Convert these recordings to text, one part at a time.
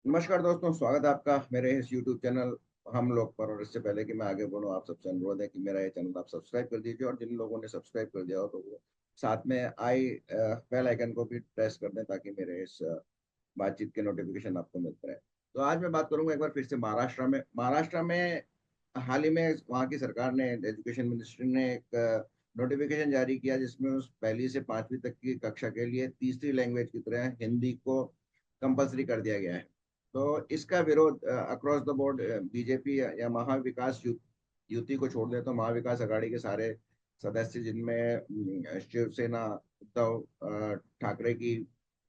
नमस्कार दोस्तों, स्वागत है आपका मेरे इस YouTube चैनल हम लोग पर। और इससे पहले कि मैं आगे बढ़ूं, आप सबसे अनुरोध है कि मेरा ये चैनल आप सब्सक्राइब कर दीजिए, और जिन लोगों ने सब्सक्राइब कर दिया हो तो वो साथ में आई बेल आइकन को भी प्रेस कर दें, ताकि मेरे इस बातचीत के नोटिफिकेशन आपको मिलते रहे। तो आज मैं बात करूंगा एक बार फिर से महाराष्ट्र में हाल ही में वहाँ की सरकार ने, एजुकेशन मिनिस्ट्री ने एक नोटिफिकेशन जारी किया, जिसमें उस पहली से पांचवी तक की कक्षा के लिए तीसरी लैंग्वेज की तरह हिंदी को कंपलसरी कर दिया गया है। तो इसका विरोध अक्रॉस द बोर्ड बीजेपी या महाविकास युति को छोड़ दे तो महाविकास अघाड़ी के सारे सदस्य, जिनमें शिवसेना, उद्धव ठाकरे की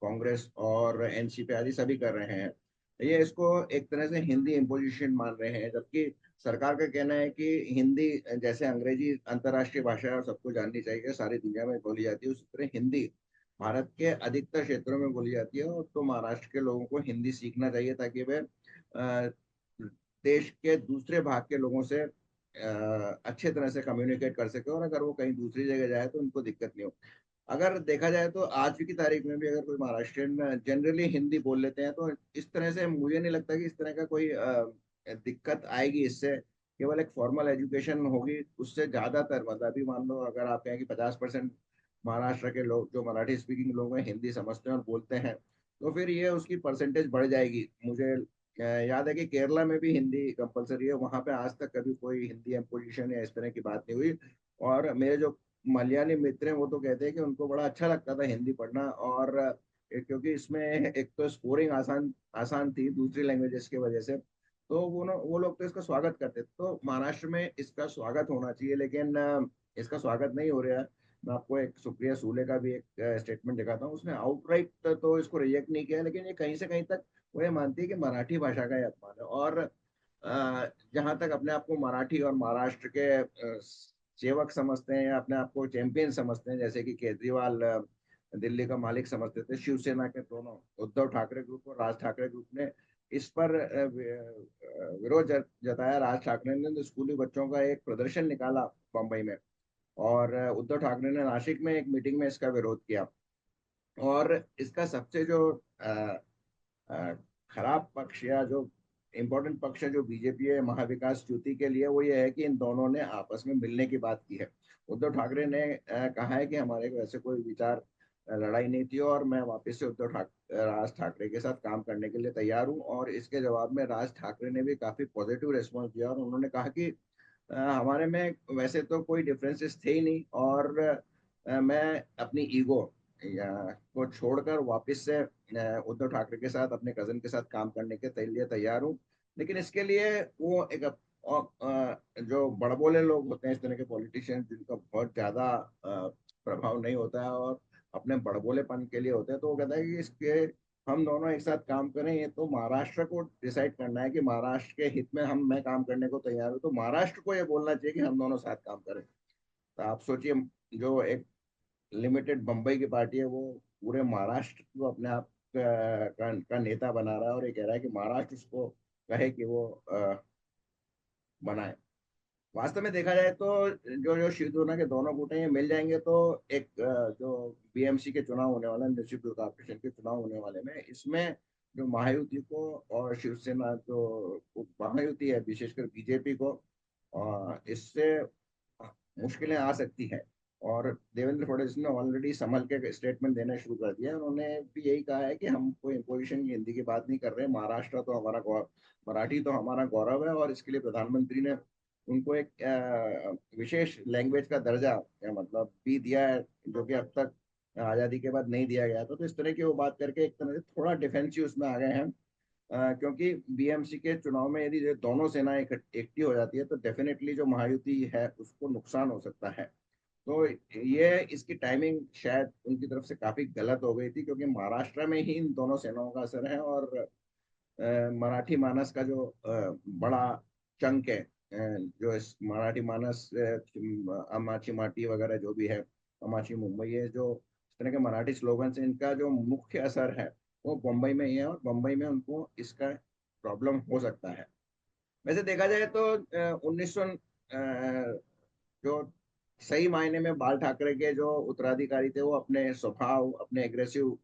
कांग्रेस और एनसीपी आदि सभी कर रहे हैं। ये इसको एक तरह से हिंदी इम्पोजिशन मान रहे हैं, जबकि सरकार का कहना है कि हिंदी जैसे अंग्रेजी अंतर्राष्ट्रीय भाषा है और सबको जाननी चाहिए, सारी दुनिया में बोली जाती है, उसी तरह हिंदी भारत के अधिकतर क्षेत्रों में बोली जाती है। और तो महाराष्ट्र के लोगों को हिंदी सीखना चाहिए, ताकि वे देश के दूसरे भाग के लोगों से अच्छे तरह से कम्युनिकेट कर सके, और अगर वो कहीं दूसरी जगह जाए तो उनको दिक्कत नहीं हो। अगर देखा जाए तो आज की तारीख में भी अगर कोई महाराष्ट्रियन जनरली हिंदी बोल लेते हैं, तो इस तरह से मुझे नहीं लगता कि इस तरह का कोई दिक्कत आएगी इससे। केवल एक फॉर्मल एजुकेशन होगी, उससे ज्यादातर मतलब अभी मान लो अगर आप कहें कि 50% महाराष्ट्र के लोग जो मराठी स्पीकिंग लोग हैं हिंदी समझते हैं और बोलते हैं, तो फिर ये उसकी परसेंटेज बढ़ जाएगी। मुझे याद है कि केरला में भी हिंदी कंपलसरी है, वहां पे आज तक कभी कोई हिंदी एम्पोजिशन या इस तरह की बात नहीं हुई। और मेरे जो मलयाली मित्र हैं वो तो कहते हैं कि उनको बड़ा अच्छा लगता था हिंदी पढ़ना। और क्योंकि इसमें एक तो स्कोरिंग आसान आसान थी दूसरी लैंग्वेजेस की वजह से, तो वो लोग तो इसका स्वागत करते थे। तो महाराष्ट्र में इसका स्वागत होना चाहिए, लेकिन इसका स्वागत नहीं हो रहा है। मैं आपको एक सुप्रिया सूले का भी एक स्टेटमेंट दिखाता हूँ, उसने आउटराइट तो इसको रिजेक्ट नहीं किया, लेकिन ये कहीं से कहीं तक वो ये मानती है कि मराठी भाषा का ये अपमान है। और जहां तक अपने आप को मराठी और महाराष्ट्र के सेवक समझते हैं या अपने आप को चैंपियन समझते हैं, जैसे कि केजरीवाल दिल्ली का मालिक समझते थे, शिवसेना के दोनों उद्धव ठाकरे ग्रुप और राज ठाकरे ग्रुप ने इस पर विरोध जताया। राज ठाकरे ने तो स्कूली बच्चों का एक प्रदर्शन निकाला बम्बई में, और उद्धव ठाकरे ने नासिक में एक मीटिंग में इसका विरोध किया। और इसका सबसे जो अ, खराब पक्ष या जो इम्पोर्टेंट पक्ष है जो बीजेपी है महाविकास युति के लिए, वो ये है कि इन दोनों ने आपस में मिलने की बात की है। उद्धव ठाकरे ने कहा है कि हमारे वैसे कोई विचार लड़ाई नहीं थी, और मैं वापस से राज ठाकरे के साथ काम करने के लिए तैयार हूँ। और इसके जवाब में राज ठाकरे ने भी काफी पॉजिटिव रेस्पॉन्स दिया, और उन्होंने कहा कि हमारे में वैसे तो कोई डिफरेंसेस थे ही नहीं, और मैं अपनी ईगो को छोड़कर वापस से उद्धव ठाकरे के साथ, अपने कजन के साथ काम करने के लिए तैयार हूँ। लेकिन इसके लिए वो एक जो बड़बोले लोग होते हैं, इस तरह के पॉलिटिशियंस जिनका बहुत ज्यादा प्रभाव नहीं होता है और अपने बड़बोलेपन के लिए होते हैं, तो वो कहता है कि इसके हम दोनों एक साथ काम करें। ये तो महाराष्ट्र को डिसाइड करना है कि महाराष्ट्र के हित में मैं काम करने को तैयार हूँ, तो महाराष्ट्र को ये बोलना चाहिए कि हम दोनों साथ काम करें। तो आप सोचिए, जो एक लिमिटेड बम्बई की पार्टी है, वो पूरे महाराष्ट्र को अपने आप का नेता बना रहा है, और ये कह रहा है कि महाराष्ट्र उसको कहे कि वो बनाए। वास्तव में देखा जाए तो जो जो शिवसेना के दोनों गुट हैं ये मिल जाएंगे, तो एक जो बीएमसी के चुनाव होने वाले हैं, म्युनिसिपल कॉर्पोरेशन के चुनाव होने वाले में, इसमें जो महायुति को और शिवसेना जो महायुति है विशेषकर बीजेपी को इससे मुश्किलें आ सकती हैं। और देवेंद्र फडणवीस ने ऑलरेडी संभल के स्टेटमेंट देना शुरू कर दिया है। उन्होंने भी यही कहा है कि हम कोई इम्पोजिशन की हिंदी की बात नहीं कर रहे, महाराष्ट्र तो हमारा गौरव, मराठी तो हमारा गौरव है। और इसके लिए प्रधानमंत्री ने उनको एक विशेष लैंग्वेज का दर्जा मतलब भी दिया है, जो कि अब तक आज़ादी के बाद नहीं दिया गया था। तो इस तरह की वो बात करके एक तरह से थोड़ा डिफेंसिव उसमें आ गए हैं। क्योंकि बीएमसी के चुनाव में यदि ये दोनों सेनाएं एकटी हो जाती है, तो डेफिनेटली जो महायुति है उसको नुकसान हो सकता है। तो ये इसकी टाइमिंग शायद उनकी तरफ से काफी गलत हो गई थी, क्योंकि महाराष्ट्र में ही इन दोनों सेनाओं का असर है। और मराठी मानस का जो बड़ा चंक है, जो इस मराठी मानस अमाची माटी वगैरह जो भी है, अमाची मुंबई है, जो इस तरह के मराठी स्लोगन से इनका जो मुख्य असर है वो बम्बई में ही है, और बम्बई में उनको इसका प्रॉब्लम हो सकता है। वैसे देखा जाए तो 1900 जो सही मायने में बाल ठाकरे के जो उत्तराधिकारी थे, वो अपने स्वभाव, अपने एग्रेसिव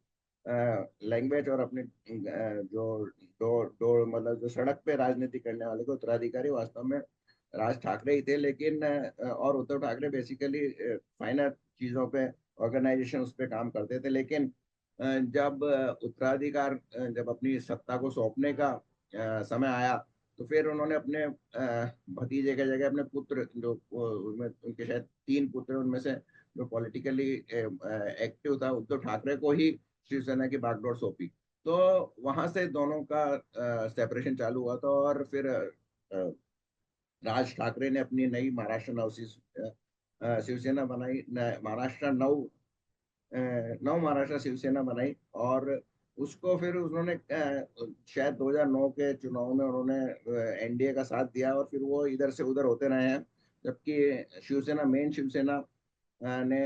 लैंग्वेज और अपने जो डोर मतलब जो सड़क पे राजनीति करने वाले को उत्तराधिकारी वास्तव में राज ठाकरे ही थे, लेकिन और उद्धव ठाकरे बेसिकली फाइनल चीजों पे, ऑर्गेनाइजेशन उस पे काम करते थे। लेकिन जब उत्तराधिकार जब अपनी सत्ता को सौंपने का समय आया, तो फिर उन्होंने अपने भतीजे के जगह अपने पुत्र, जो उनके शायद 3 पुत्र, उनमें से जो पॉलिटिकली एक्टिव था उद्धव ठाकरे को ही शिवसेना की बागडोर सौंपी। तो वहां से दोनों का सेपरेशन चालू हुआ था, और फिर राज ठाकरे ने अपनी नई महाराष्ट्र शिवसेना बनाई, नव महाराष्ट्र शिवसेना बनाई। और उसको फिर उन्होंने शायद 2009 के चुनाव में उन्होंने एनडीए का साथ दिया, और फिर वो इधर से उधर होते रहे हैं। जबकि शिवसेना ने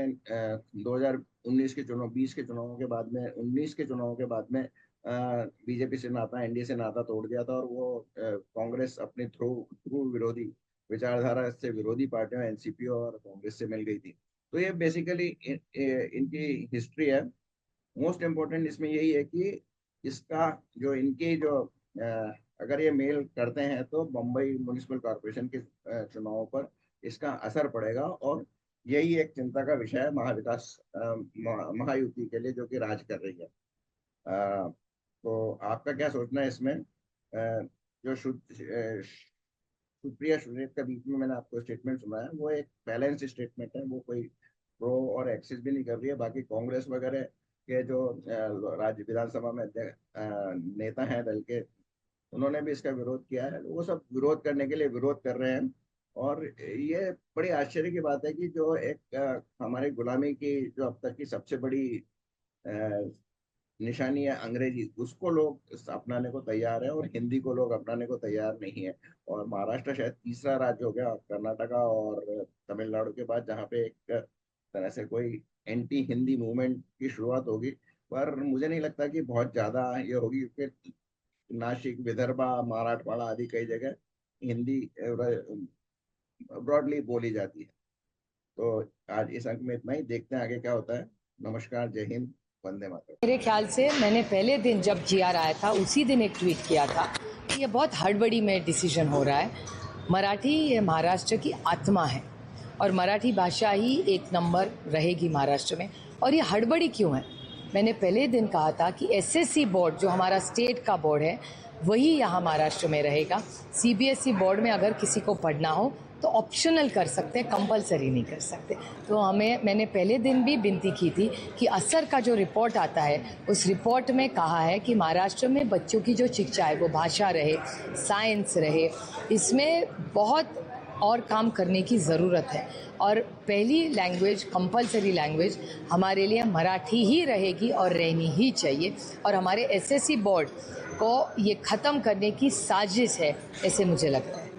2019 के चुनाव 20 के चुनावों के बाद में 19 के चुनावों के बाद में बीजेपी से नाता, एनडीए से नाता तोड़ दिया था, और वो कांग्रेस अपनी ध्रुव विरोधी विचारधारा से विरोधी पार्टियों एनसीपी और कांग्रेस से मिल गई थी। तो ये बेसिकली इनकी हिस्ट्री है। मोस्ट इम्पोर्टेंट इसमें यही है कि इसका जो इनके जो अगर ये मेल करते हैं तो बम्बई म्युनिसिपल कॉर्पोरेशन के चुनावों पर इसका असर पड़ेगा, और यही एक चिंता का विषय है महाविकास महायुति के लिए, जो कि राज कर रही है। तो आपका क्या सोचना है इसमें? जो सुप्रिया सुलेख का बीच में मैंने आपको स्टेटमेंट सुना है, वो एक बैलेंस स्टेटमेंट है, वो कोई प्रो और एक्सिस भी नहीं कर रही है। बाकी कांग्रेस वगैरह के जो राज्य विधानसभा में नेता हैं दल के, उन्होंने भी इसका विरोध किया है। वो सब विरोध करने के लिए विरोध कर रहे हैं। और ये बड़ी आश्चर्य की बात है कि जो एक हमारे गुलामी की जो अब तक की सबसे बड़ी निशानी है अंग्रेजी, उसको लोग अपनाने को तैयार है, और हिंदी को लोग अपनाने को तैयार नहीं है। और महाराष्ट्र शायद तीसरा राज्य हो गया कर्नाटका और तमिलनाडु के बाद जहाँ पे एक तरह से कोई एंटी हिंदी मूवमेंट की शुरुआत होगी। पर मुझे नहीं लगता कि बहुत ज्यादा ये होगी, क्योंकि नासिक, विदर्भा, मराठवाड़ा आदि कई जगह हिंदी ब्रॉडली बोली जाती है। तो आज इस अंक में इतना ही, देखते हैं आगे क्या होता है। नमस्कार, जय हिंद, वंदे मातरम। मेरे ख्याल से मैंने पहले दिन जब जीआर आया था उसी दिन एक ट्वीट किया था कि ये बहुत हड़बड़ी में डिसीजन हो रहा है। मराठी ये महाराष्ट्र की आत्मा है और मराठी भाषा ही एक नंबर रहेगी महाराष्ट्र में। और ये हड़बड़ी क्यों है? मैंने पहले दिन कहा था कि एसएससी बोर्ड जो हमारा स्टेट का बोर्ड है वही यहाँ महाराष्ट्र में रहेगा। सीबीएसई बोर्ड में अगर किसी को पढ़ना हो तो ऑप्शनल कर सकते हैं, कंपलसरी नहीं कर सकते। तो मैंने पहले दिन भी विनती की थी कि असर का जो रिपोर्ट आता है उस रिपोर्ट में कहा है कि महाराष्ट्र में बच्चों की जो शिक्षा है वो भाषा रहे, साइंस रहे, इसमें बहुत और काम करने की ज़रूरत है। और पहली लैंग्वेज, कंपलसरी लैंग्वेज हमारे लिए मराठी ही रहेगी और रहनी ही चाहिए। और हमारे एसएससी बोर्ड को ये ख़त्म करने की साजिश है, ऐसे मुझे लगता है।